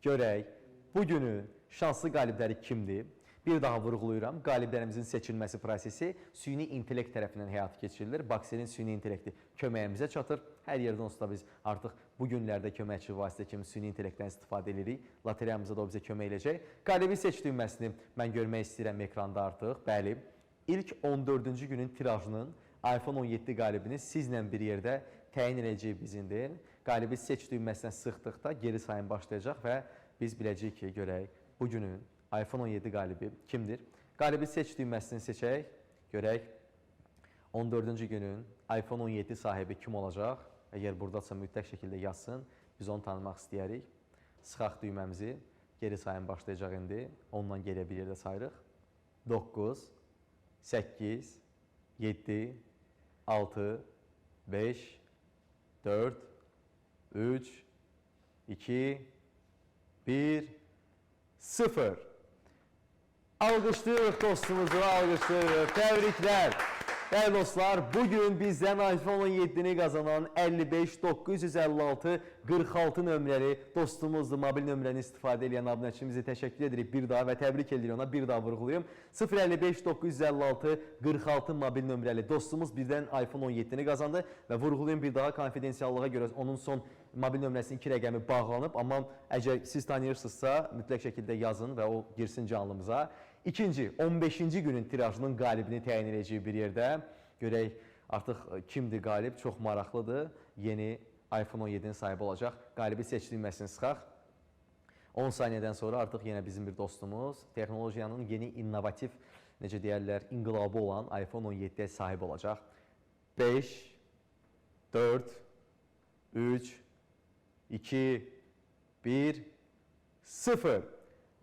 görək bugünün şanslı qalibləri kimdir? Bir daha vurğulayıram, qaliblərimizin seçilməsi prosesi süni intellekt tərəfindən həyata keçirilir. Bakselin süni intellekti köməyimizə çatır. Hər yerdən olsa da biz artıq bu günlərdə köməkçi vasitə kimi süni intellektdən istifadə edirik. Lotereyamıza da o bizə kömək edəcək. Qalibi seç düyməsini mən görmək istəyirəm ekranda artıq. Bəli, ilk 14-cü günün tirajının iPhone 17 qalibini sizlə bir yerdə təyin edəcək bizindir. Qalibi seç düyməsinə sıxdıqda geri sayım başlayacaq və biz biləcəyik ki, görək bugünün iPhone 17 qalibi kimdir? Qalibi seç düyməsini seçək, görək 14-cü günün iPhone 17 sahibi kim olacaq? Əgər buradasa mütləq şəkildə yazsın, biz onu tanımaq istəyərik. Sıxaq düyməmizi, geri sayım başlayacaq indi. Ondan geriyə bir yerdə sayırıq. 9, 8, 7, 6, 5, 4, 3, 2, 1, 0. Alqışlayırıq dostumuzu, alqışlayırıq. Təbriklər. Değerli dostlar, bugün bizdən iPhone 17'ni qazanan 55 956 46 nömrəli dostumuzdur. Mobil nömrəni istifadə edən abunəçimizi təşəkkür edirik bir daha və təbrik edirik ona bir daha vurğulayım. 055 956 46 mobil nömrəli dostumuz birdən iPhone 17'ni qazandı və vurğulayım bir daha konfidensiallığa görə onun son mobil nömrəsinin 2 rəqəmi bağlanıb. Amma əgər siz tanıyırsınızsa mütləq şəkildə yazın və o girsin canlımıza. İkinci, 15-ci günün tirajının qalibini təyin edəcəyik bir yerdə. Görək artıq kimdir qalib, çox maraqlıdır. Yeni iPhone 17'nin sahibi olacaq. Qalibi seçilməsini sıxaq. 10 saniyədən sonra artıq yenə bizim bir dostumuz texnologiyanın yeni innovativ, necə deyərlər, inqilabı olan iPhone 17'ye sahib olacaq. 5, 4, 3, 2, 1, 0.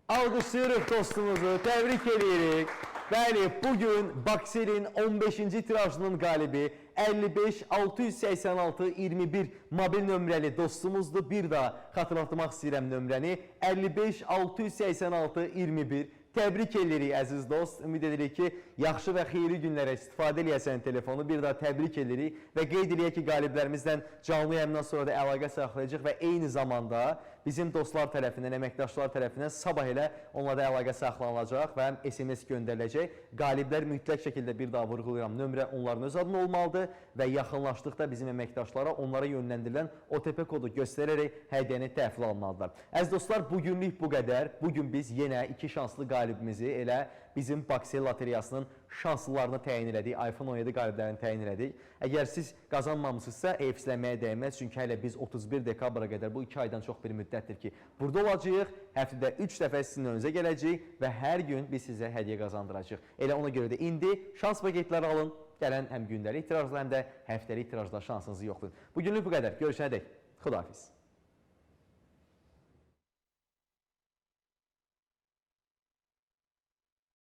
Alqışlayırıq dostumuzu, təbrik edirik. Bəli, bugün Bakselin 15-ci tirajının qalibi 55 686 21 mobil nömrəli dostumuzdur. Bir daha xatırlatmaq istəyirəm nömrəni 55 686 21. Təbrik edirik əziz dost. Ümid edirik ki, yaxşı və xeyirli günlərə istifadə eləyəsən telefonu. Bir daha təbrik edirik və qeyd edirik ki, qaliblərimizdən canlı yayımdan sonra da əlaqə saxlayacaq və eyni zamanda bizim dostlar tərəfindən, əməkdaşlar tərəfindən sabah elə onlara əlaqə saxlanılacaq və SMS göndəriləcək. Qaliblər mütləq şəkildə bir daha vurğulayıram, nömrə onların öz adına olmalıdır və yaxınlaşdıqda bizim əməkdaşlara onlara yönləndirilən OTP kodu göstərərək hədiyyəni təhvil almalıdırlar. Əziz dostlar, bugünlük bu qədər. Bugün biz yenə iki şanslı qalibimizi elə bizim Baksel lotereyasının şanslılarını təyin elədik, iPhone 17 qaliblərini təyin elədik. Əgər siz qazanmamısınızsa, eyfsləməyə dəyməz, çünki hələ biz 31 dekabra qədər, bu 2 aydan çox bir müddətdir ki, burada olacağıq, həftədə 3 dəfə sizin önünüzə gələcəyik və hər gün biz sizə hədiyyə qazandıracağıq. Elə ona görə də indi şans paketləri alın, gələn həm gündəlik tirajlar, həm də həftəlik tirajlar şansınızı yoxlayın. Bugünlük bu qədər, görüşənədək, xudahafiz.